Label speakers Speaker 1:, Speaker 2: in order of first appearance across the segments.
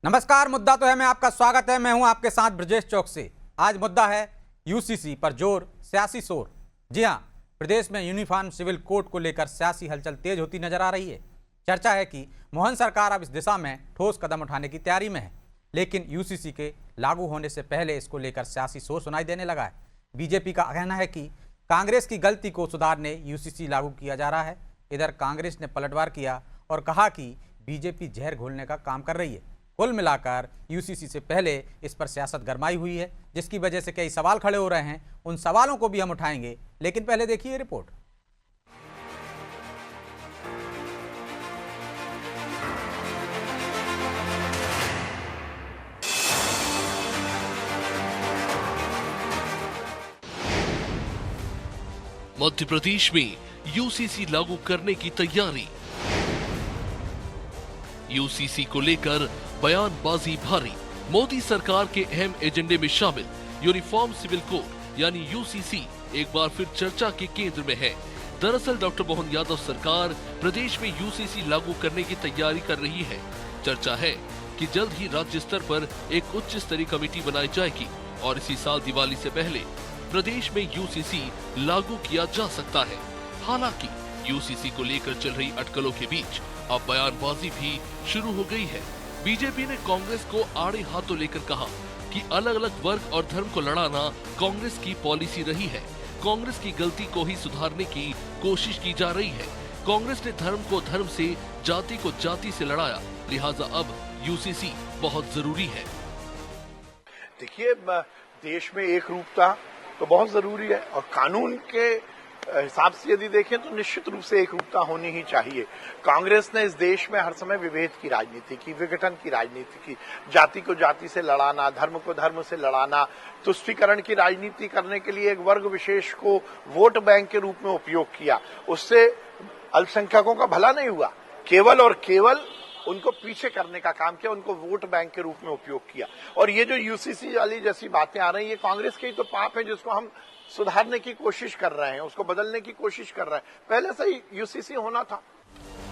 Speaker 1: नमस्कार। मुद्दा तो है मैं आपका स्वागत है। मैं हूं आपके साथ ब्रजेश चौक से। आज मुद्दा है यूसीसी पर जोर, सियासी शोर। जी हां, प्रदेश में यूनिफॉर्म सिविल कोड को लेकर सियासी हलचल तेज होती नजर आ रही है। चर्चा है कि मोहन सरकार अब इस दिशा में ठोस कदम उठाने की तैयारी में है, लेकिन यूसीसी के लागू होने से पहले इसको लेकर सियासी शोर सुनाई देने लगा है। बीजेपी का कहना है कि कांग्रेस की गलती को सुधारने यूसीसी लागू किया जा रहा है। इधर कांग्रेस ने पलटवार किया और कहा कि बीजेपी जहर घोलने का काम कर रही है। कुल मिलाकर यूसीसी से पहले इस पर सियासत गरमाई हुई है, जिसकी वजह से कई सवाल खड़े हो रहे हैं। उन सवालों को भी हम उठाएंगे, लेकिन पहले देखिए रिपोर्ट।
Speaker 2: मध्य प्रदेश में यूसीसी लागू करने की तैयारी। यूसीसी को लेकर बयानबाजी भारी। मोदी सरकार के अहम एजेंडे में शामिल यूनिफॉर्म सिविल कोड यानी यूसीसी एक बार फिर चर्चा के केंद्र में है। दरअसल डॉक्टर मोहन यादव सरकार प्रदेश में यूसीसी लागू करने की तैयारी कर रही है। चर्चा है कि जल्द ही राज्य स्तर पर एक उच्च स्तरीय कमेटी बनाई जाएगी और इसी साल दिवाली से पहले प्रदेश में यूसीसी लागू किया जा सकता है। हालांकि यूसीसी को लेकर चल रही अटकलों के बीच अब बयानबाजी भी शुरू हो गई है। बीजेपी ने कांग्रेस को आड़े हाथों लेकर कहा कि अलग अलग वर्ग और धर्म को लड़ाना कांग्रेस की पॉलिसी रही है। कांग्रेस की गलती को ही सुधारने की कोशिश की जा रही है। कांग्रेस ने धर्म को धर्म से, जाति को जाति से लड़ाया, लिहाजा अब यूसीसी बहुत जरूरी है।
Speaker 3: देखिए, देश में एक रूपता तो बहुत जरूरी है और कानून के हिसाब से यदि देखें तो निश्चित रूप से एक रूपता होनी ही चाहिए। कांग्रेस ने इस देश में हर समय विभेद की राजनीति की, विघटन की राजनीति की, जाति को जाति से लड़ाना, धर्म को धर्म से लड़ाना, तुष्टीकरण की राजनीति करने के लिए एक वर्ग विशेष को वोट बैंक के रूप में उपयोग किया। उससे अल्पसंख्यकों का भला नहीं हुआ, केवल और केवल उनको पीछे करने का काम किया, उनको वोट बैंक के रूप में उपयोग किया। और ये जो यूसीसी वाली जैसी बातें आ रही है, ये कांग्रेस के ही तो पाप है जिसको हम सुधारने की कोशिश कर रहे हैं, उसको बदलने की कोशिश कर रहे हैं। पहले से ही यूसीसी होना था।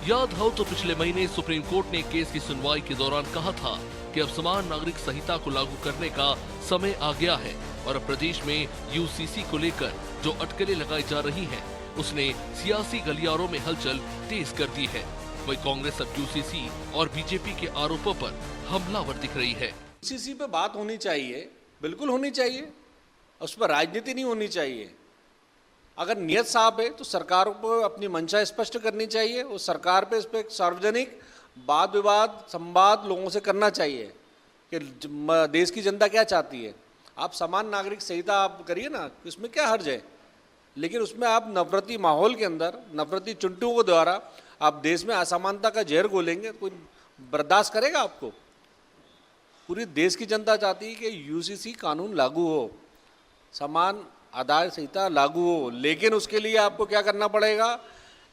Speaker 2: याद हो तो पिछले महीने सुप्रीम कोर्ट ने केस की सुनवाई के दौरान कहा था कि अब समान नागरिक संहिता को लागू करने का समय आ गया है और अब प्रदेश में यूसीसी को लेकर जो अटकलें लगाई जा रही हैं, उसने सियासी गलियारों में हलचल तेज कर दी है। वही कांग्रेस अब यूसीसी और बीजेपी के आरोपों पर हमलावर दिख रही है।
Speaker 4: यूसीसी पे बात होनी चाहिए, बिल्कुल होनी चाहिए, उस पर राजनीति नहीं होनी चाहिए। अगर नियत साफ है तो सरकार को अपनी मंशा स्पष्ट करनी चाहिए और सरकार पे इस पर सार्वजनिक वाद विवाद संवाद लोगों से करना चाहिए कि देश की जनता क्या चाहती है। आप समान नागरिक संहिता आप करिए ना, इसमें क्या हर्ज है, लेकिन उसमें आप नफरती माहौल के अंदर नफरती चुंटियों के द्वारा आप देश में असमानता का जहर घोलेंगे, कोई बर्दाश्त करेगा आपको? पूरी देश की जनता चाहती है कि यूसीसी कानून लागू हो, समान आधार संहिता लागू हो, लेकिन उसके लिए आपको क्या करना पड़ेगा?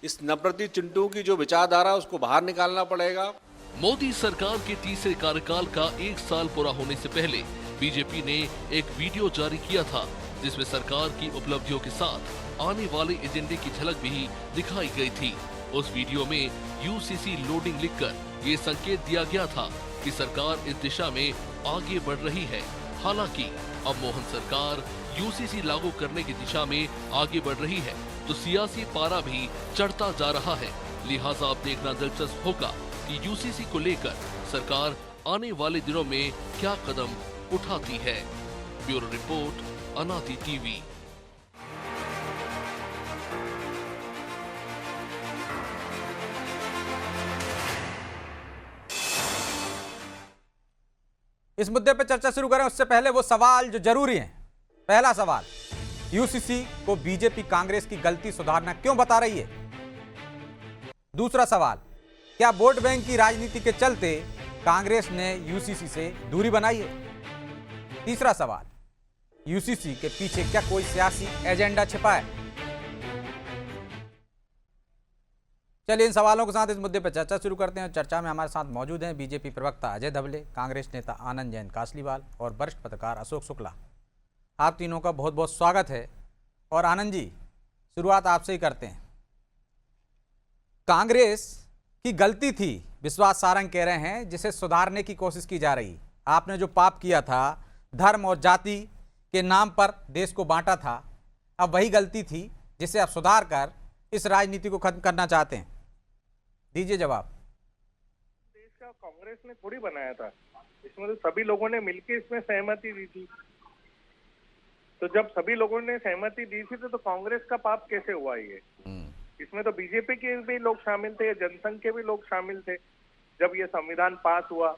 Speaker 4: इस नफरती चिंटू की जो विचारधारा उसको बाहर निकालना पड़ेगा।
Speaker 2: मोदी सरकार के तीसरे कार्यकाल का 1 साल पूरा होने से पहले बीजेपी ने एक वीडियो जारी किया था, जिसमें सरकार की उपलब्धियों के साथ आने वाले एजेंडे की झलक भी दिखाई गई थी। उस वीडियो में यूसीसी लोडिंग लिखकर ये संकेत दिया गया था कि सरकार इस दिशा में आगे बढ़ रही है। हालांकि अब मोहन सरकार यूसीसी लागू करने की दिशा में आगे बढ़ रही है तो सियासी पारा भी चढ़ता जा रहा है। लिहाजा अब देखना दिलचस्प होगा कि यूसीसी को लेकर सरकार आने वाले दिनों में क्या कदम उठाती है। ब्यूरो रिपोर्ट, अनादि टीवी।
Speaker 1: इस मुद्दे पर चर्चा शुरू करें उससे पहले वो सवाल जो जरूरी हैं। पहला सवाल, यूसीसी को बीजेपी कांग्रेस की गलती सुधारना क्यों बता रही है? दूसरा सवाल, क्या वोट बैंक की राजनीति के चलते कांग्रेस ने यूसीसी से दूरी बनाई है? तीसरा सवाल, यूसीसी के पीछे क्या कोई सियासी एजेंडा छिपा है? चलिए इन सवालों के साथ इस मुद्दे पर चर्चा शुरू करते हैं। चर्चा में हमारे साथ मौजूद हैं बीजेपी प्रवक्ता अजय धवले, कांग्रेस नेता आनंद जैन कासलीवाल और वरिष्ठ पत्रकार अशोक शुक्ला। आप तीनों का बहुत बहुत स्वागत है। और आनंद जी, शुरुआत आपसे ही करते हैं। कांग्रेस की गलती थी विश्वास सारंग कह रहे हैं जिसे सुधारने की कोशिश की जा रही। आपने जो पाप किया था, धर्म और जाति के नाम पर देश को बांटा था, अब वही गलती थी जिसे आप सुधार कर इस राजनीति को खत्म करना चाहते हैं। दीजिए जवाब।
Speaker 5: देश का कांग्रेस ने थोड़ी बनाया था, इसमें तो सभी लोगों ने मिलकर इसमें सहमति दी थी। तो जब सभी लोगों ने सहमति दी थी तो कांग्रेस का पाप कैसे हुआ ये? इसमें तो बीजेपी के भी लोग शामिल थे, जनसंघ के भी लोग शामिल थे जब ये संविधान पास हुआ।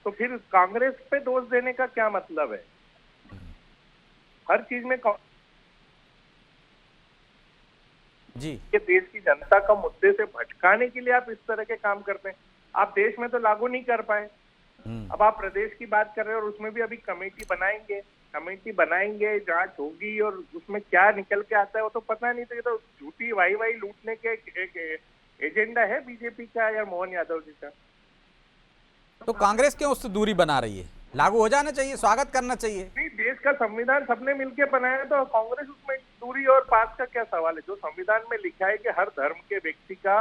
Speaker 5: तो फिर कांग्रेस पे दोष देने का क्या मतलब है? हर चीज में
Speaker 1: जी,
Speaker 5: ये देश की जनता का मुद्दे से भटकाने के लिए आप इस तरह के काम करते हैं। आप देश में तो लागू नहीं कर पाए, अब आप प्रदेश की बात कर रहे हैं और उसमें भी अभी कमेटी बनाएंगे, जांच होगी और उसमें क्या निकल के आता है वो तो पता नहीं। तो ये तो झूठी वाई लूटने के एक एजेंडा है बीजेपी का या मोहन यादव जी का।
Speaker 1: तो कांग्रेस क्यों उससे दूरी बना रही है? लागू हो जाना चाहिए, स्वागत करना चाहिए।
Speaker 5: नहीं, देश का संविधान सबने मिलकर बनाया तो कांग्रेस उसमें दूरी और पास का क्या सवाल है? जो संविधान में लिखा है कि हर धर्म के व्यक्ति का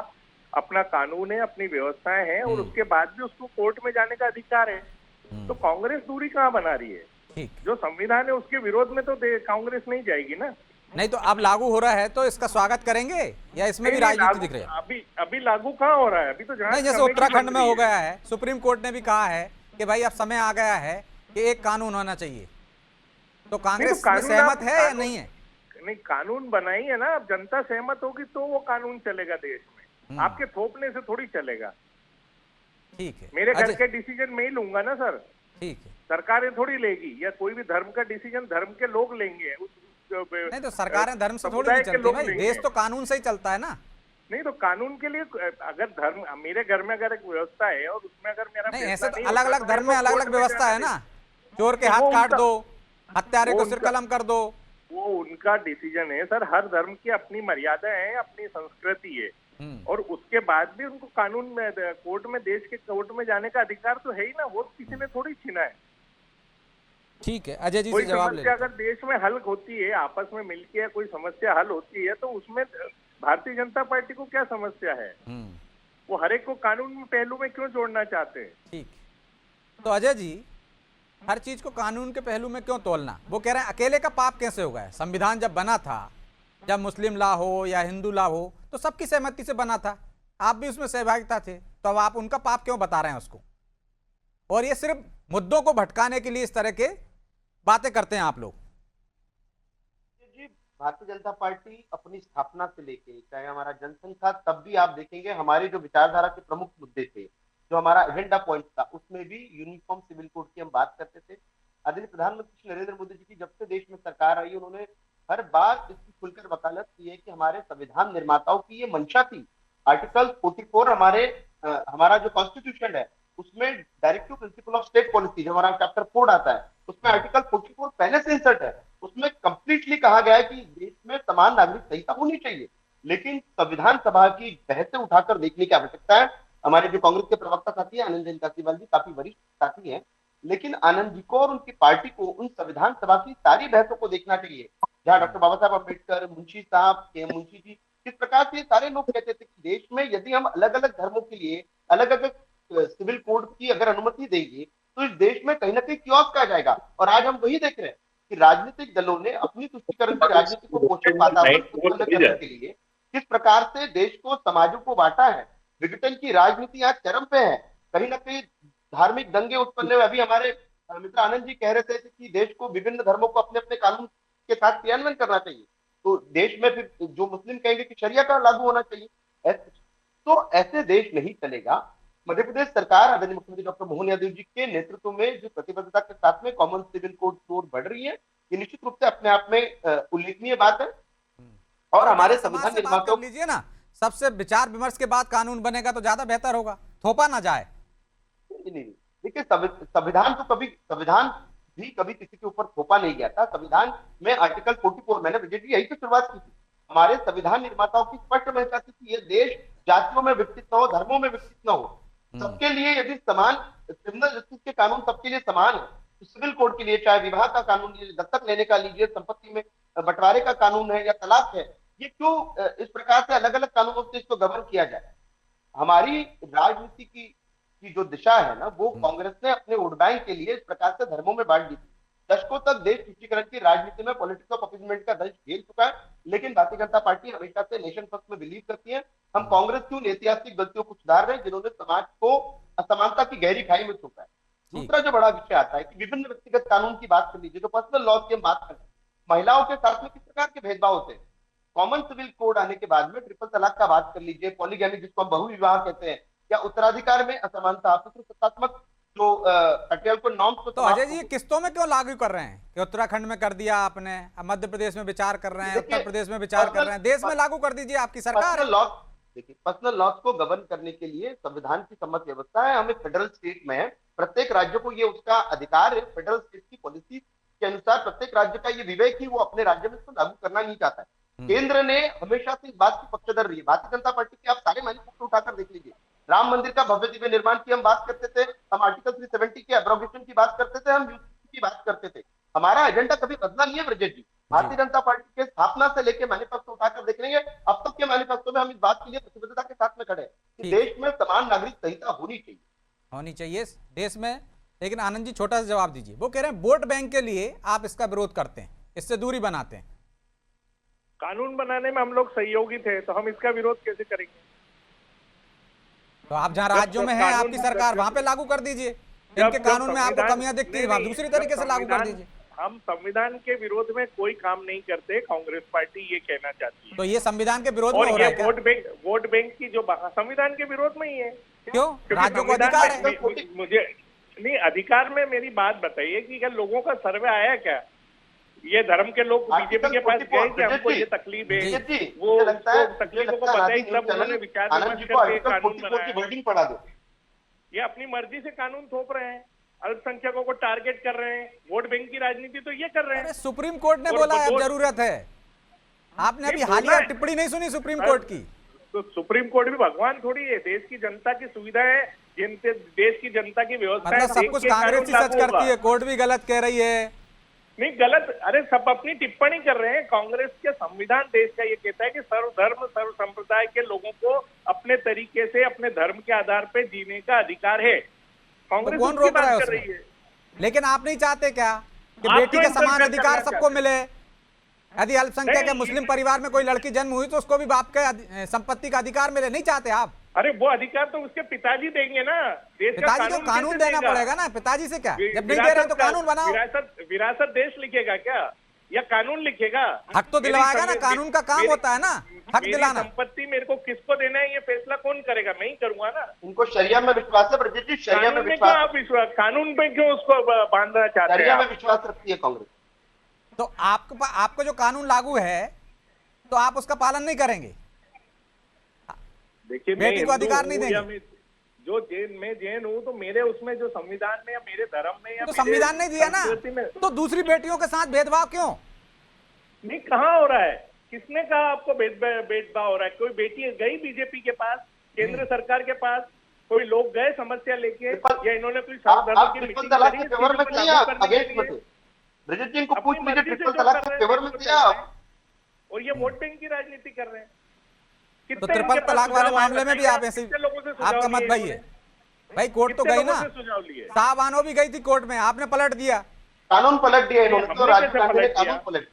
Speaker 5: अपना कानून है, अपनी व्यवस्थाएं हैं और उसके बाद भी उसको कोर्ट में जाने का अधिकार है। तो कांग्रेस दूरी कहाँ बना रही है?
Speaker 1: ठीक,
Speaker 5: जो संविधान है उसके विरोध में तो कांग्रेस नहीं जाएगी ना।
Speaker 1: नहीं तो अब लागू हो रहा है तो इसका स्वागत करेंगे या इसमें भी राजनीति दिख रही है?
Speaker 5: अभी लागू कहाँ हो रहा है? अभी तो जहाँ
Speaker 1: नहीं, जैसे उत्तराखंड में हो गया है, सुप्रीम कोर्ट ने भी कहा है कि भाई अब समय आ गया है कि एक कानून होना चाहिए। तो कांग्रेस में सहमत है या नहीं है?
Speaker 5: नहीं, कानून बनाई है ना, अब जनता सहमत होगी तो वो कानून चलेगा देश में। आपके थोपने से थोड़ी चलेगा।
Speaker 1: ठीक है,
Speaker 5: मेरे घर के डिसीजन मैं ही लूंगा ना सर।
Speaker 1: ठीक है,
Speaker 5: सरकारें थोड़ी लेगी या कोई भी धर्म का डिसीजन धर्म के लोग लेंगे।
Speaker 1: नहीं तो सरकारें धर्म से थोड़ी नहीं चलती भाई, देश तो कानून से ही चलता है ना।
Speaker 5: नहीं तो कानून के लिए अगर धर्म, मेरे घर में अगर एक व्यवस्था है और उसमें अगर मेरा
Speaker 1: नहीं, ऐसे तो अलग अलग धर्म में अलग अलग व्यवस्था है ना। चोर के हाथ काट दो, हत्यारे को सिर कलम कर दो,
Speaker 5: वो उनका डिसीजन है सर। हर धर्म की अपनी मर्यादा है, अपनी संस्कृति है और उसके बाद भी उनको कानून में, कोर्ट में, देश के कोर्ट में जाने का अधिकार तो है ही ना। वो किसी ने थोड़ी छीना है।
Speaker 1: ठीक है, अजय जी
Speaker 5: कोई
Speaker 1: से जवाब ले
Speaker 5: समस्या अगर देश में हल होती है, आपस में मिलकर कोई समस्या हल होती है तो उसमें भारतीय जनता पार्टी को क्या समस्या है? वो हर एक को कानून पहलू में क्यों जोड़ना चाहते हैं?
Speaker 1: ठीक, तो अजय जी हर चीज को कानून के पहलू में क्यों तोलना? वो कह रहे हैं अकेले का पाप कैसे हो गया? संविधान जब बना था, जब मुस्लिम लॉ हो या हिंदू लॉ हो तो सबकी सहमति से बना था, आप भी उसमें सहभागिता थे, तो अब आप उनका पाप क्यों बता रहे हैं उसको? और ये सिर्फ मुद्दों को भटकाने के लिए इस तरह के बातें करते हैं आप लोग।
Speaker 6: जी, भारतीय जनता पार्टी अपनी स्थापना से लेके, चाहे हमारा जनसंघ था, तब भी आप देखेंगे हमारे जो विचारधारा के प्रमुख मुद्दे थे, जो हमारा एजेंडा पॉइंट था, उसमें भी यूनिफॉर्म सिविल कोड की हम बात करते थे। आदरणीय प्रधानमंत्री नरेंद्र मोदी जी की जब से देश में सरकार आई, उन्होंने हर बार इसकी खुलकर वकालत की है कि हमारे संविधान निर्माताओं की ये मंशा थी। आर्टिकल 44 हमारा जो कॉन्स्टिट्यूशन है उसमें directive principle of state policy, जो हमारा चैप्टर 4 आता है, उसमें आर्टिकल 44 पहले से इंसर्ट है। उसमें कंप्लीटली कहा गया है कि देश में समान नागरिक संहिता होनी चाहिए, लेकिन संविधान सभा की बहसें उठाकर देखने की आवश्यकता है। हमारे जो कांग्रेस के प्रवक्ता साथी है आनंद जैन कासीवाल जी, काफी वरिष्ठ साथी हैं, लेकिन आनंद जी को और उनकी पार्टी को उन संविधान सभा की सारी बहसों को देखना चाहिए, जहां डॉक्टर बाबा साहब अम्बेडकर, मुंशी साहब, के मुंशी जी, किस प्रकार से सारे लोग कहते थे कि देश में यदि हम अलग अलग धर्मों के लिए अलग अलग सिविल कोड की अगर अनुमति देंगे तो इस देश में कहीं ना कहीं कियोस्क आ जाएगा। और आज हम वही देख रहे हैं कि राजनीतिक दलों ने अपनी तुष्टीकरण की राजनीति को पोषण वातावरण करने के लिए किस प्रकार से देश को, समाजों को बांटा है। विघटन की राजनीति आज चरम पे है। कहीं ना कहीं धार्मिक दंगे उत्पन्न हुए। अभी हमारे मित्र आनंद जी कह रहे थे कि देश को विभिन्न धर्मों को अपने अपने कानून के साथ क्रियान्वयन करना चाहिए, तो देश में फिर जो मुस्लिम कहेंगे कि शरिया का लागू होना चाहिए। तो ऐसे देश नहीं चलेगा। मध्य प्रदेश सरकार आदरणीय मुख्यमंत्री डॉक्टर मोहन यादव जी के नेतृत्व में जो प्रतिबद्धता के साथ में कॉमन सिविल कोड की ओर बढ़ रही है, ये निश्चित रूप से अपने आप में उल्लेखनीय बात है। और हमारे संविधान निर्माताओं
Speaker 1: लीजिए ना, सबसे विचार विमर्श के बाद कानून बनेगा तो ज्यादा बेहतर होगा, थोपा ना जाए।
Speaker 6: नहीं, देखिए संविधान तो कभी किसी के ऊपर थोपा नहीं गया था। संविधान में आर्टिकल 44, मैंने विजय जी यही से शुरुआत की थी, हमारे संविधान निर्माताओं की स्पष्ट महत्ता थी कि ये देश जातियों में विकसित न हो, धर्मों में विकसित न हो, सबके लिए यदि समान क्रिमिनल जस्टिस के कानून सबके लिए समान है, तो सिविल कोड के लिए चाहे विवाह का कानून लीजिए, दत्तक लेने का लीजिए, संपत्ति में बंटवारे का कानून है या तलाक है, ये क्यों इस प्रकार से अलग अलग कानूनों से इसको गवर्न किया जाए? हमारी राजनीति की जो दिशा है ना, वो कांग्रेस ने अपने वोट बैंक के लिए इस प्रकार से धर्मों में बांट दी थी। दशकों तक देश तुष्टीकरण की राजनीति में पॉलिटिक्स ऑफ अपीजमेंट का दंश झेल चुका है, लेकिन भारतीय जनता पार्टी हमेशा से नेशन फर्स्ट में बिलीव करती है। हम कांग्रेस की उन ऐतिहासिक गलतियों को सुधार रहे हैं जिन्होंने समाज को असमानता की गहरी खाई में झोंका है। दूसरा जो बड़ा विषय आता है कि विभिन्न व्यक्तिगत कानून की बात कर लीजिए, जो पर्सनल लॉ की हम बात कर रहे हैं, महिलाओं के साथ में किस प्रकार के भेदभाव होते हैं। कॉमन सिविल कोड आने के बाद में ट्रिपल तलाक का बात कर लीजिए, पॉलीगैमी जिसको हम बहुविवाह कहते हैं, या उत्तराधिकार में असमानता, पितृसत्तात्मक जो को नॉर्म्स को
Speaker 1: तो अजय जी, ये किस्तों में क्यों लागू कर रहे हैं कि उत्तराखंड में कर दिया आपने, अब मध्य प्रदेश में विचार कर रहे हैं, उत्तर प्रदेश में विचार कर रहे हैं, देश में लागू कर दीजिए, आपकी सरकार है।
Speaker 6: देखिए, पर्सनल लॉज को गवर्न करने के लिए संविधान की सम्मत व्यवस्था है। हमें फेडरल स्टेट में है, प्रत्येक राज्य को ये उसका अधिकार है। फेडरल स्टेट की पॉलिसी के अनुसार प्रत्येक राज्य का ये विवेक ही वो अपने राज्य में इसको लागू करना नहीं चाहता है। केंद्र ने हमेशा से इस बात की पक्षधर रही है। भारतीय जनता पार्टी के आप सारे मैनिफेस्टो उठाकर देख लीजिए, राम मंदिर का भव्य दिव्य निर्माण की हम बात करते थे, हम आर्टिकल 370 के एब्रोगेशन की बात करते थे, हम यूसीसी की बात करते थे। हमारा एजेंडा कभी बदला नहीं है ब्रजेश जी। भारतीय जनता पार्टी के स्थापना से लेकर मैनिफेस्टो उठाकर देख लेंगे, अब तक के मैनिफेस्टो में हम इस बात के लिए प्रतिबद्धता के साथ में खड़े हैं कि देश में समान नागरिक संहिता होनी चाहिए
Speaker 1: देश में। लेकिन आनंद जी, छोटा सा जवाब दीजिए। वो कह रहे हैं वोट बैंक के लिए आप इसका विरोध करते हैं, इससे दूरी बनाते हैं।
Speaker 5: कानून बनाने में हम लोग सहयोगी थे, तो हम इसका विरोध कैसे करेंगे?
Speaker 1: तो आप जहां राज्यों में है आपकी सरकार, वहां पे लागू कर दीजिए। इनके कानून में आपको कमियां दिखती है, वहां दूसरी तरीके से लागू कर दीजिए।
Speaker 5: हम संविधान के विरोध में कोई काम नहीं करते, कांग्रेस पार्टी ये कहना चाहती है।
Speaker 1: तो ये संविधान के विरोध में
Speaker 5: और
Speaker 1: हो रहा
Speaker 5: ये
Speaker 1: है
Speaker 5: वोट बैंक की जो संविधान के विरोध में ही है।
Speaker 1: क्यों? राज्यों को अधिकार है।
Speaker 5: मुझे नहीं, अधिकार में मेरी बात बताइए कि क्या लोगों का सर्वे आया क्या? ये धर्म के लोग बीजेपी के पास गए कि हमको ये तकलीफ है, वो तकलीफों को बताइए, तब उन्होंने विचार विमर्श करके कानून बनाया। ये अपनी मर्जी से कानून थोप रहे हैं, अल्पसंख्यकों को टारगेट कर रहे हैं, वोट बैंक की राजनीति तो ये कर रहे हैं।
Speaker 1: सुप्रीम कोर्ट ने बोला है अब जरूरत है। आपने अभी हालिया टिप्पणी नहीं सुनी सुप्रीम कोर्ट की?
Speaker 5: तो सुप्रीम कोर्ट भी भगवान थोड़ी है, देश की जनता की सुविधा है, जिनसे देश की जनता की व्यवस्था है।
Speaker 1: मतलब सब कुछ कांग्रेस ही सच करती है, कोर्ट भी गलत कह रही है।
Speaker 5: नहीं गलत, अरे सब अपनी टिप्पणी कर रहे हैं। कांग्रेस के संविधान देश का ये कहता है कि सर्वधर्म सर्व संप्रदाय के लोगों को अपने तरीके से अपने धर्म के आधार पर जीने का अधिकार है। कांग्रेस
Speaker 1: कौन रोक रहा है उसमें? लेकिन आप नहीं चाहते क्या कि बेटी का समान अधिकार सबको मिले? यदि अल्पसंख्यक या मुस्लिम परिवार में कोई लड़की जन्म हुई तो उसको भी बाप के संपत्ति का अधिकार मिले, नहीं चाहते आप?
Speaker 5: अरे वो अधिकार तो उसके पिताजी देंगे ना। देश का
Speaker 1: पिताजी को कानून देना पड़ेगा ना, पिताजी से क्या? जब नहीं दे रहे तो कानून बनाओ।
Speaker 5: विरासत देश लिखेगा क्या या कानून लिखेगा?
Speaker 1: हक तो दिलवाएगा ना, कानून का काम होता है ना हक दिलाना।
Speaker 5: संपत्ति मेरे को किसको देना है ये फैसला कौन करेगा? मैं ही करूंगा ना।
Speaker 6: उनको शरिया में विश्वास है ब्रजेश जी, शरिया में विश्वास।
Speaker 5: कानून पे क्यों उसको बांधना चाहते हैं?
Speaker 6: शरिया में विश्वास रखती है कांग्रेस।
Speaker 1: तो आपको जो कानून लागू है तो आप उसका पालन नहीं करेंगे?
Speaker 5: देखिए,
Speaker 1: बेटी को अधिकार नहीं देंगे?
Speaker 5: जो जैन हूँ तो मेरे उसमें जो संविधान में या मेरे धर्म में या
Speaker 1: तो संविधान नहीं दिया ना, तो दूसरी बेटियों के साथ भेदभाव क्यों?
Speaker 5: नहीं, कहाँ हो रहा है? किसने कहा आपको भेदभाव हो रहा है? कोई बेटी गई बीजेपी के पास, केंद्र सरकार के पास, कोई लोग गए समस्या लेके, या इन्होंने कोई सर्वधर्म की मीटिंग करी?
Speaker 6: ब्रजेश जी को पूछ लीजिए, ट्रिपल तलाक के फेवर में थे आप?
Speaker 5: और ये वोट बैंक की राजनीति कर रहे हैं।
Speaker 1: तो ट्रिपल तलाक वाले मामले में भी आप ऐसे, आपका मत भाई है भाई, कोर्ट तो गई ना, साहबानो भी गई थी कोर्ट में, आपने पलट दिया,
Speaker 6: कानून पलट दिया इन्होंने। तो राजीव गांधी ने कानून पलट,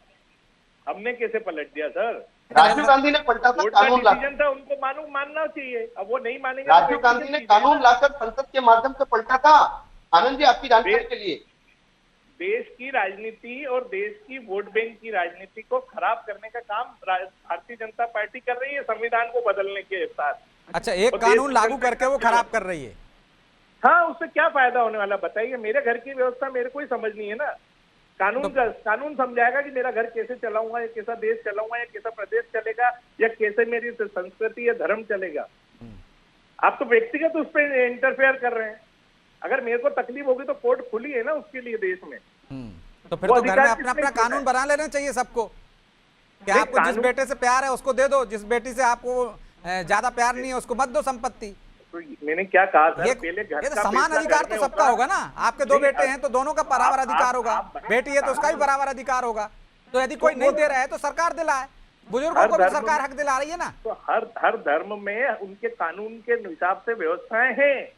Speaker 5: हमने कैसे पलट दिया सर?
Speaker 6: राजीव गांधी ने पलटा था कानून लाकर,
Speaker 5: था उनको मानना चाहिए, अब वो नहीं मानेंगे।
Speaker 6: राजीव गांधी ने कानून लाकर संसद के माध्यम से पलटा था। आनंद जी, आपकी जानकारी के लिए,
Speaker 5: देश की राजनीति और देश की वोट बैंक की राजनीति को खराब करने का काम भारतीय जनता पार्टी कर रही है संविधान को बदलने के साथ।
Speaker 1: अच्छा, एक कानून लागू करके वो खराब कर रही है।
Speaker 5: हाँ, उससे क्या फायदा होने वाला बताइए? मेरे घर की व्यवस्था मेरे को ही समझनी है ना। कानून समझाएगा कि मेरा घर कैसे चलाऊंगा, या कैसा देश चलाऊंगा, या कैसा प्रदेश चलेगा, या कैसे मेरी संस्कृति या धर्म चलेगा। आप तो व्यक्तिगत उस पर इंटरफेयर कर रहे हैं। अगर मेरे को तकलीफ होगी तो कोर्ट खुली है ना उसके लिए देश में।
Speaker 1: तो फिर तो घर में अपना अपना कानून बना लेना चाहिए सबको, कि आपको जिस बेटे से प्यार है उसको दे दो, जिस बेटी से आपको ज्यादा प्यार नहीं है उसको मत दो संपत्ति।
Speaker 5: तो मैंने क्या कहा सर, पहले घर का
Speaker 1: समान अधिकार तो सबका होगा ना। आपके दो बेटे हैं तो दोनों का बराबर अधिकार होगा, बेटी है तो उसका भी बराबर अधिकार होगा। तो यदि कोई नहीं दे रहा है तो सरकार दिलाए, बुजुर्गों को भी सरकार हक दिला रही है ना।
Speaker 5: तो हर धर्म में उनके कानून के हिसाब से व्यवस्थाएं हैं।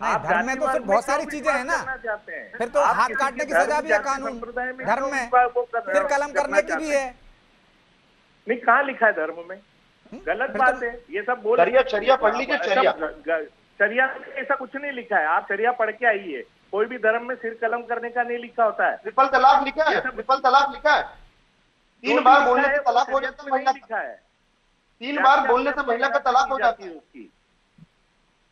Speaker 1: नहीं, धर्म में तो सिर्फ बहुत सारी चीजें हैं ना, फिर तो हाथ काटने की सजा भी है कानून धर्म में, फिर कलम करने की भी है।
Speaker 5: नहीं, कहाँ लिखा है धर्म में? गलत
Speaker 1: फिर
Speaker 5: बात
Speaker 1: तो-
Speaker 5: है ये सब बोल।
Speaker 6: चरिया पढ़ लीजिए, चरिया।
Speaker 5: चरिया में ऐसा कुछ नहीं लिखा है, आप चरिया पढ़ के आइए। कोई भी धर्म में सिर कलम करने का नहीं लिखा होता है।
Speaker 6: ट्रिपल तलाक लिखा है, ट्रिपल तलाक लिखा है। 3 बार बोलने से तलाक हो जाता है महिला का।
Speaker 5: लिखा है
Speaker 6: 3 बार बोलने से महिला का तलाक हो जाती है
Speaker 5: उसकी।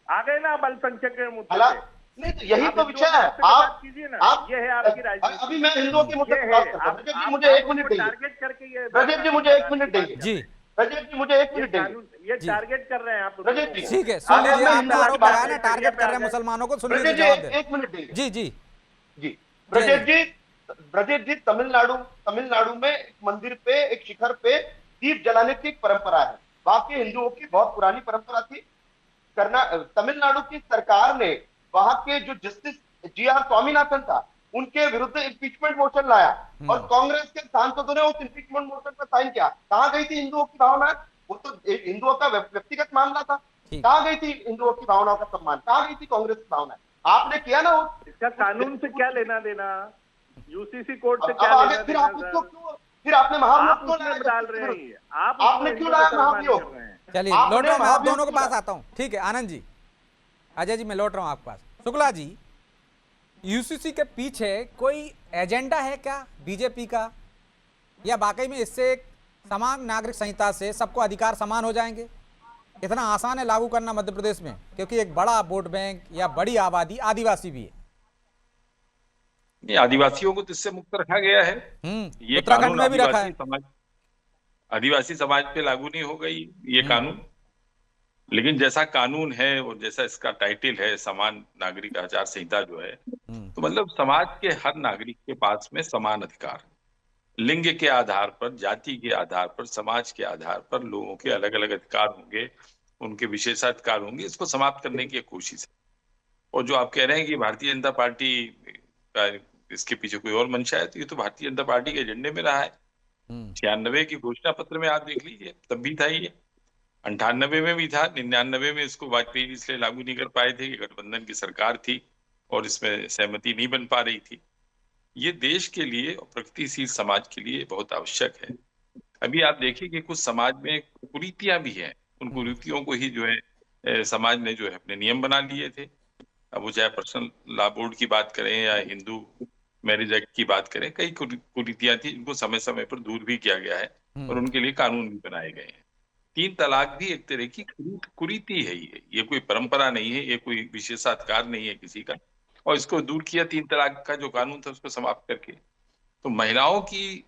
Speaker 5: आ गए ना अल्पसंख्यक के मुद्दे
Speaker 6: हालांकि
Speaker 5: पे?
Speaker 6: नहीं, तो यही तो विषय है। आप
Speaker 5: कीजिए ना,
Speaker 6: आप
Speaker 5: ये है आपकी राजनीति।
Speaker 6: अभी मैं हिंदुओं के मुद्दे
Speaker 5: ये
Speaker 6: पर
Speaker 5: है,
Speaker 6: बात करता हूं।
Speaker 5: आप-
Speaker 6: रजत जी
Speaker 5: आप-
Speaker 6: मुझे 1 मिनट
Speaker 5: आपको
Speaker 6: देंगे।
Speaker 5: टारगेट करके ये
Speaker 6: रजत जी मुझे 1 मिनट देंगे।
Speaker 1: जी
Speaker 6: रजत जी मुझे 1 मिनट देंगे।
Speaker 5: ये
Speaker 1: जी।
Speaker 5: टारगेट कर रहे हैं आप।
Speaker 6: रजत जी,
Speaker 1: ठीक है, सुन
Speaker 6: अगर
Speaker 1: लीजिए,
Speaker 6: मैं
Speaker 1: आपने
Speaker 6: हिंदुओं की
Speaker 1: आरोप
Speaker 6: बात
Speaker 1: लगाया ना
Speaker 6: करता
Speaker 1: टारगेट कर रहे हैं मुसलमानों को, सुन
Speaker 6: रजत
Speaker 1: लीजिए
Speaker 6: जी
Speaker 1: जवाब दे।
Speaker 6: 1 मिनट देंगे।
Speaker 1: जी जी
Speaker 6: जी तमिलनाडु में एक मंदिर पे, एक शिखर पे दीप जलाने की एक परंपरा है। वहां के हिंदुओं की बहुत पुरानी परंपरा थी। तमिलनाडु की सरकार ने वहां के जो जस्टिस जी.आर. स्वामीनाथन था, उनके विरुद्ध इम्पीचमेंट मोशन लाया और कांग्रेस के सांसदों ने उस इम्पीचमेंट मोशन पर साइन किया। कहां गई थी हिंदुओं की भावना? वो तो हिंदुओं का व्यक्तिगत मामला था।
Speaker 1: ठीक।
Speaker 6: कहां गई थी हिंदुओं की भावनाओं का सम्मान? कहां गई थी कांग्रेस की भावना? आपने किया ना वो।
Speaker 5: इसका कानून से क्या लेना देना? यूसीसी कोर्ट से
Speaker 6: अब
Speaker 5: क्या
Speaker 6: आगे
Speaker 5: लेना
Speaker 6: फिर
Speaker 5: देना?
Speaker 6: आप उसको क्यों, फिर आपने महाभियोग
Speaker 5: आप
Speaker 6: क्यों
Speaker 5: उसमें
Speaker 6: लाया?
Speaker 5: डाल रहे हैं, आप
Speaker 6: आपने
Speaker 5: उसमें
Speaker 6: क्यों
Speaker 5: हिंदुओं
Speaker 6: लाया
Speaker 5: का सम्मान
Speaker 6: महाभियोग?
Speaker 5: कर रहे हैं।
Speaker 1: चलिए,
Speaker 6: आपने
Speaker 1: लौट रहा हूँ, मैं आप
Speaker 6: महाभियोग
Speaker 1: दोनों के पास
Speaker 6: किया।
Speaker 1: आता हूँ। ठीक है आनंद जी, अजय जी, मैं लौट रहा हूँ आपके पास। शुक्ला जी, यूसीसी के पीछे कोई एजेंडा है क्या बीजेपी का, या वाकई में इससे एक समान नागरिक संहिता से सबको अधिकार समान हो जाएंगे? इतना आसान है लागू करना मध्य प्रदेश में, क्योंकि एक बड़ा वोट बैंक या बड़ी आबादी आदिवासी भी है।
Speaker 7: नहीं, आदिवासियों को तो इससे मुक्त रखा गया है। ये
Speaker 1: उत्तराखंड
Speaker 7: कानून
Speaker 1: में भी रखा है।
Speaker 7: आदिवासी समाज पे लागू नहीं हो गई ये कानून। लेकिन जैसा कानून है और जैसा इसका टाइटल है, समान नागरिक आचार संहिता जो है, तो मतलब समाज के हर नागरिक के पास में समान अधिकार, लिंग के आधार पर, जाति के आधार पर, समाज के आधार पर लोगों के अलग अलग अधिकार होंगे, उनके विशेषाधिकार होंगे। इसको समाप्त करने की एक कोशिश है। और जो आप कह रहे हैं कि भारतीय जनता पार्टी का इसके पीछे कोई और मंशा है, तो ये तो भारतीय जनता पार्टी के एजेंडे में रहा है। 96 की घोषणा पत्र में आप देख लीजिए, तब भी था ये। 98 में भी था, 99 में इसको वाजपेयी इसलिए लागू नहीं कर पाए थे कि गठबंधन की सरकार थी और इसमें सहमति नहीं बन पा रही थी। ये देश के लिए और प्रगतिशील समाज के लिए बहुत आवश्यक है। अभी आप देखिए कि कुछ समाज में कुरीतियां भी हैं, उन कुरीतियों को ही जो है समाज ने जो है अपने नियम बना लिए थे। अब वो चाहे पर्सनल लॉ बोर्ड की बात करें या हिंदू मैरिज एक्ट की बात करें, कई कुरीतियां थी जिनको समय समय पर दूर भी किया गया है और उनके लिए कानून भी बनाए गए हैं। 3 तलाक भी एक तरह की कुरीति है। ये कोई परंपरा नहीं है, ये कोई विशेषाधिकार नहीं है किसी का, और इसको दूर किया 3 तलाक का जो कानून था उसको समाप्त करके। तो महिलाओं की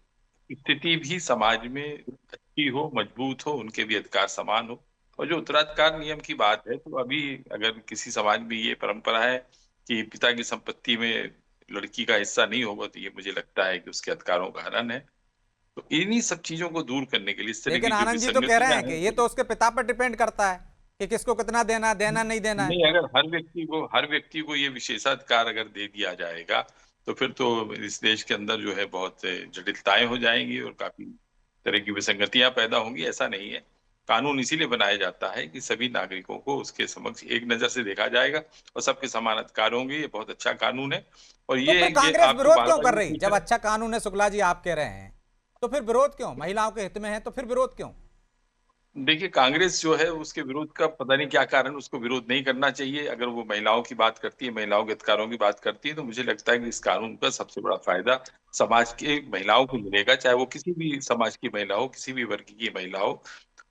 Speaker 7: स्थिति भी समाज में अच्छी हो, मजबूत हो, उनके भी अधिकार समान हो। और जो उत्तराधिकार नियम की बात है, तो अभी अगर किसी समाज में ये परंपरा है कि पिता की संपत्ति में लड़की का हिस्सा नहीं होगा, तो ये मुझे लगता है कि उसके अधिकारों का हनन है। तो इन्हीं सब चीजों को दूर करने के लिए इस तरह
Speaker 1: लेकिन
Speaker 7: की जो
Speaker 1: आनंद जी तो कह रहे हैं कि
Speaker 7: विसंगतियां
Speaker 1: ये तो उसके पिता पर डिपेंड करता है कि किसको कितना देना नहीं देना है।
Speaker 7: नहीं, अगर हर व्यक्ति को ये विशेषाधिकार अगर दे दिया जाएगा, तो फिर तो इस देश के अंदर जो है बहुत जटिलताएं हो जाएंगी और काफी तरह की विसंगतियां पैदा होंगी। ऐसा नहीं है। कानून इसीलिए बनाया जाता है कि सभी नागरिकों को उसके समक्ष एक नजर से देखा जाएगा और सबके समान अधिकार होंगे। ये बहुत अच्छा कानून है। और
Speaker 1: तो
Speaker 7: ये
Speaker 1: फिर कांग्रेस
Speaker 7: आप जो
Speaker 1: विरोध
Speaker 7: बार
Speaker 1: क्यों
Speaker 7: बार
Speaker 1: कर
Speaker 7: ये
Speaker 1: रही?
Speaker 7: पूछ
Speaker 1: जब
Speaker 7: रहे
Speaker 1: अच्छा कानून है, शुक्ला जी आप कह रहे हैं, तो फिर विरोध क्यों? महिलाओं के हित में है तो फिर विरोध क्यों?
Speaker 7: देखिए, कांग्रेस जो है उसके विरोध का पता नहीं क्या कारण, उसको विरोध नहीं करना चाहिए। अगर वो महिलाओं की बात करती है, महिलाओं के अधिकारों की बात करती है, तो मुझे लगता है कि इस कानून का सबसे बड़ा फायदा समाज के महिलाओं को मिलेगा, चाहे वो किसी भी समाज की महिला हो, किसी भी वर्ग की महिला हो।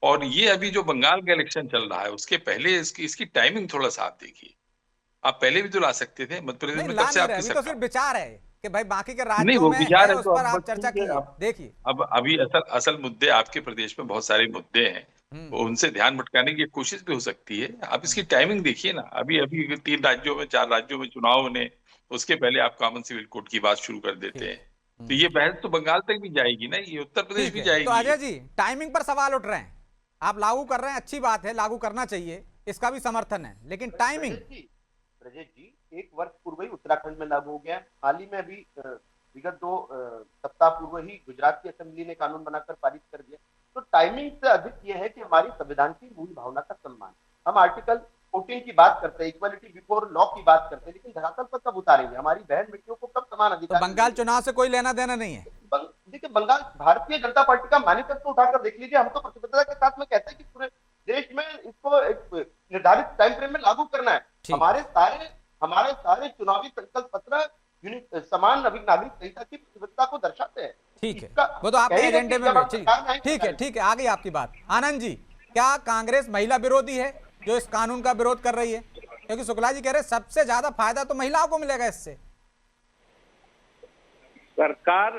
Speaker 7: और ये अभी जो बंगाल का इलेक्शन चल रहा है, उसके पहले इसकी टाइमिंग थोड़ा सा आप देखिए। आप पहले भी तो ला सकते थे। मध्य प्रदेश
Speaker 1: नहीं,
Speaker 7: में
Speaker 1: ला
Speaker 7: कब से
Speaker 1: नहीं रहे,
Speaker 7: आपकी
Speaker 1: अभी तो
Speaker 7: सरकार?
Speaker 1: सिर्फ विचार है कि भाई बाकी के
Speaker 7: नहीं,
Speaker 1: राज्यों
Speaker 7: वो
Speaker 1: में
Speaker 7: विचार
Speaker 1: है,
Speaker 7: है
Speaker 1: उस
Speaker 7: तो
Speaker 1: पर
Speaker 7: अब
Speaker 1: आप चर्चा
Speaker 7: ठीक है।
Speaker 1: कीजिए। देखिए,
Speaker 7: अब अभी असल मुद्दे आपके प्रदेश में बहुत सारे मुद्दे हैं, तो उनसे ध्यान भटकाने की कोशिश भी हो सकती है। आप इसकी टाइमिंग देखिए ना। अभी 3 राज्यों में, 4 राज्यों में चुनाव होने, उसके पहले आप कॉमन सिविल कोड की बात शुरू कर देते हैं। तो ये बहस तो बंगाल तक भी जाएगी ना, ये उत्तर प्रदेश
Speaker 1: ठीक
Speaker 7: भी
Speaker 1: है। तो
Speaker 7: जाएगी।
Speaker 1: अजय जी, टाइमिंग पर सवाल उठ रहे हैं। आप लागू कर रहे हैं, अच्छी बात है, लागू करना चाहिए, इसका भी समर्थन है, लेकिन टाइमिंग।
Speaker 6: ब्रजेश जी, 1 वर्ष पूर्व ही उत्तराखंड में लागू हो गया। हाल ही में अभी विगत 2 सप्ताह पूर्व ही गुजरात की असेंबली ने कानून बनाकर पारित कर दिया। तो टाइमिंग से अधिक ये है कि हमारी संविधान की मूल भावना का सम्मान। हम आर्टिकल 14 की बात करते हैं, इक्वालिटी बिफोर लॉ की बात करते हैं, लेकिन धरातल पर कब उतारेंगे? हमारी बहन बेटियों को कब समान
Speaker 1: तो
Speaker 6: अधिकार?
Speaker 1: बंगाल चुनाव से कोई लेना देना नहीं है।
Speaker 6: देखिए, बंगाल भारतीय जनता पार्टी का मैनिफेस्टो उठाकर देख लीजिए। हम तो प्रतिबद्धता के साथ में कहते हैं कि पूरे देश में इसको एक निर्धारित टाइम फ्रेम में लागू करना है। हमारे सारे चुनावी संकल्प पत्र समान नागरिक संहिता की प्रतिबद्धता को दर्शाते हैं।
Speaker 1: ठीक है, वो तो आपके एजेंडे में ठीक है, आ गई आपकी बात। आनंद जी, क्या कांग्रेस महिला विरोधी है जो इस कानून का विरोध कर रही है? क्योंकि शुक्ला जी कह रहे हैं सबसे ज्यादा फायदा तो महिलाओं को मिलेगा इससे।
Speaker 5: सरकार,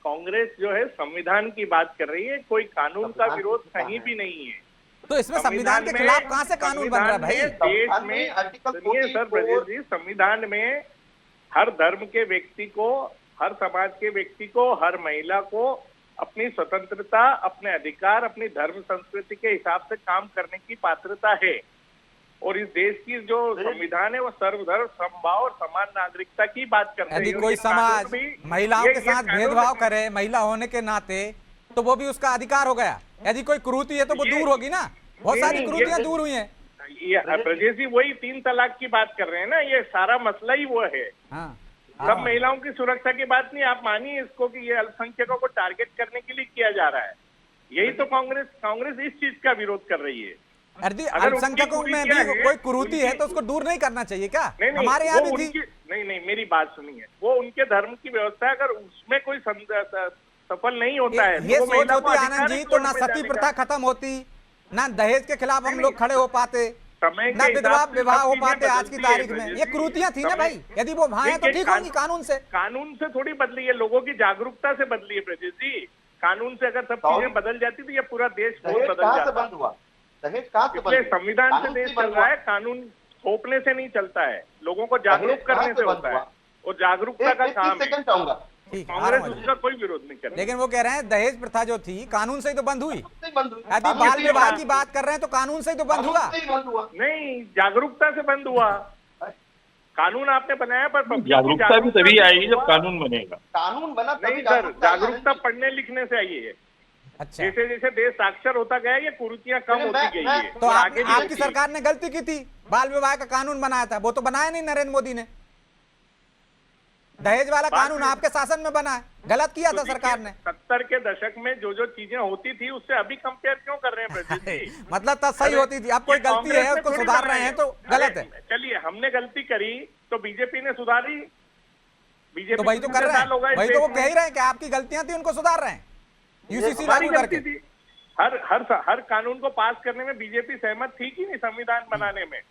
Speaker 5: कांग्रेस जो है संविधान की बात कर रही है, कोई कानून का विरोध कहीं भी नहीं है।
Speaker 1: तो इसमें संविधान के खिलाफ कहां से कानून बन रहा है भाई?
Speaker 5: देश में सुनिए सर ब्रजेश जी, संविधान में हर धर्म के व्यक्ति को, हर समाज के व्यक्ति को, हर महिला को अपनी स्वतंत्रता, अपने अधिकार, अपनी धर्म संस्कृति के हिसाब से काम करने की पात्रता है। और इस देश की जो संविधान है वो सर्वधर्म समभाव और समान नागरिकता की बात करते हैं।
Speaker 1: यदि कोई समाज महिलाओं के साथ भेदभाव करे महिला होने के नाते, तो वो भी उसका अधिकार हो गया। यदि कोई कुरीति है तो वो दूर होगी ना। बहुत सारी कुरीतियां दूर हुई हैं।
Speaker 5: ब्रजेश जी वही 3 तलाक की बात कर रहे हैं ना, ये सारा मसला ही वो है। सब महिलाओं की सुरक्षा की बात नहीं, आप मानिए इसको कि ये अल्पसंख्यकों को टारगेट करने के लिए किया जा रहा है। यही तो कांग्रेस इस चीज का विरोध कर रही है।
Speaker 1: यदि अल्पसंख्यकों में भी कोई कुरीति है तो उसको दूर नहीं करना चाहिए क्या? हमारे यहाँ भी थी।
Speaker 5: नहीं, मेरी बात सुनिए, वो उनके धर्म की व्यवस्था है, अगर उसमें कोई सफल नहीं होता है,
Speaker 1: ये सोच होती आनंद जी, तो ना सती प्रथा खत्म होती, ना दहेज के खिलाफ हम लोग खड़े हो पाते, ना विधवा विवाह हो पाते आज की तारीख में। ये कुरीतियां थी ना भाई। यदि वो वहां है तो ठीक होगी। कानून
Speaker 5: से थोड़ी बदली है, लोगों की जागरूकता से बदली है ब्रजेश जी। कानून से अगर सब चीजें बदल जाती तो ये पूरा देश बहुत बदल जाता।
Speaker 6: दहेज कहाँ से बंद हुआ?
Speaker 5: संविधान से देश चल रहा है, कानून थोपने से नहीं चलता है, लोगों को जागरूक करने से होता है, और जागरूकता का काम है। कांग्रेस उसका कोई विरोध नहीं कर रही।
Speaker 1: लेकिन वो कह रहे हैं दहेज प्रथा जो थी कानून से ही तो बंद हुई। यदि बाल विवाह की बात कर रहे हैं तो कानून से ही तो बंद हुआ।
Speaker 5: नहीं, जागरूकता से बंद हुआ। कानून आपने बनाया पर
Speaker 7: जागरूकता भी तभी आएगी जब कानून बनेगा।
Speaker 6: कानून बना
Speaker 5: नहीं सर, जागरूकता पढ़ने लिखने से आई है।
Speaker 1: अच्छा,
Speaker 5: जैसे जैसे देश साक्षर होता गया ये कुरीतियां कम होती गई है।
Speaker 1: तो आपकी सरकार ने गलती की थी, बाल विवाह का कानून बनाया था, वो तो बनाया नहीं नरेंद्र मोदी ने। दहेज वाला कानून आपके शासन में बना है, गलत किया था सरकार ने।
Speaker 5: 70 के दशक में जो चीजें होती थी उससे अभी कंपेयर क्यों कर रहे हैं?
Speaker 1: मतलब तब सही होती थी, अब कोई गलती है उसको सुधार रहे हैं तो गलत है।
Speaker 5: चलिए, हमने गलती करी तो बीजेपी ने सुधारी। बीजेपी
Speaker 1: तो वही तो कर रहे हैं, वही तो वो कह ही रहे हैं कि आपकी गलतियां थी उनको सुधार रहे हैं यूसीसी लागू करके।
Speaker 5: हर कानून को पास करने में बीजेपी सहमत थी कि नहीं संविधान बनाने में?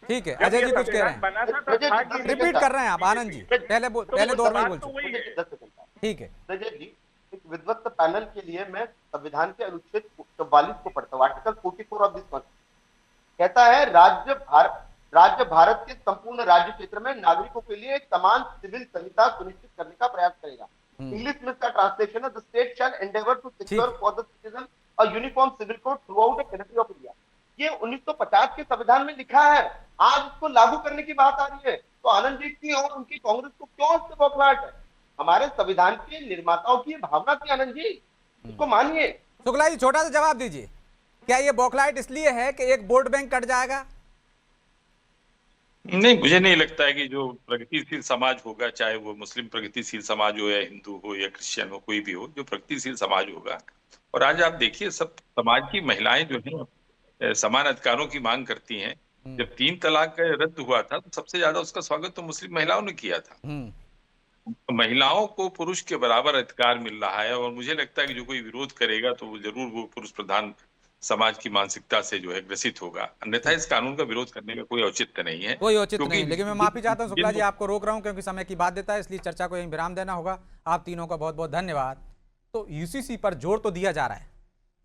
Speaker 1: ठीक है, अजय जी कुछ कह रहे हैं, रिपीट कर रहे हैं आप आनंद जी, पहले दौर में बोल चुके। ठीक है
Speaker 6: रजत जी, एक विद्वत पैनल के लिए मैं संविधान के अनुच्छेद 44 को पढ़ता हूँ। आर्टिकल 44 ऑफ दिस कॉन्स्टिट्यूशन कहता है राज्य भारत के संपूर्ण राज्य क्षेत्र में नागरिकों के लिए एक समान सिविल संहिता सुनिश्चित करने का प्रयास करेगा। इंग्लिश में इसका ट्रांसलेशन है, the state shall endeavour to secure for the citizen a uniform civil code throughout the country of India. ये 1950 के संविधान में लिखा है, आज इसको लागू करने की बात आ रही है। तो आनंद जी की और उनकी कांग्रेस को क्यों इससे बौखलाहट है? हमारे संविधान के निर्माताओं की भावना थी आनंद जी, इसको मानिए।
Speaker 1: शुक्ला जी छोटा सा जवाब दीजिए, क्या ये बौखलाहट इसलिए है कि एक वोट बैंक कट जाएगा?
Speaker 7: नहीं, मुझे नहीं लगता है कि जो प्रगतिशील समाज होगा, चाहे वो मुस्लिम प्रगतिशील समाज हो या हिंदू हो या क्रिश्चियन हो, कोई भी हो, जो प्रगतिशील समाज होगा। और आज आप देखिए सब समाज की महिलाएं जो है समान अधिकारों की मांग करती हैं। जब 3 तलाक रद्द हुआ था तो सबसे ज्यादा उसका स्वागत तो मुस्लिम महिलाओं ने किया था। महिलाओं को पुरुष के बराबर अधिकार मिल रहा है, और मुझे लगता है कि जो कोई विरोध करेगा तो वो जरूर वो पुरुष प्रधान समाज की मानसिकता से जो है ग्रसित होगा। अन्यथा इस कानून का विरोध करने में कोई औचित्य नहीं है,
Speaker 1: कोई औचित्य नहीं। लेकिन मैं माफी चाहता हूं शुक्ला जी, आपको रोक रहा हूं क्योंकि समय की बाध्यता है, इसलिए चर्चा को यहीं विराम देना होगा। आप तीनों का बहुत बहुत धन्यवाद। तो यूसीसी पर जोर तो दिया जा रहा है,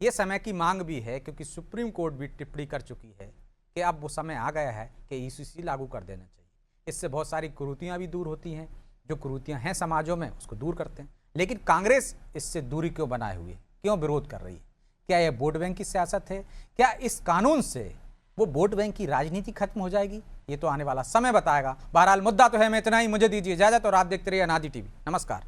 Speaker 1: ये समय की मांग भी है, क्योंकि सुप्रीम कोर्ट भी टिप्पणी कर चुकी है कि अब वो समय आ गया है कि यूसीसी लागू कर देना चाहिए। इससे बहुत सारी कुरीतियां भी दूर होती हैं, जो कुरीतियां हैं समाजों में उसको दूर करते हैं। लेकिन कांग्रेस इससे दूरी क्यों बनाए हुए, क्यों विरोध कर रही है? क्या यह वोट बैंक की सियासत है? क्या इस कानून से वो वोट बैंक की राजनीति खत्म हो जाएगी? ये तो आने वाला समय बताएगा। बहरहाल मुद्दा तो है, मैं इतना ही, मुझे दीजिए इजाजत और आप देखते रहिए अनादि टीवी। नमस्कार।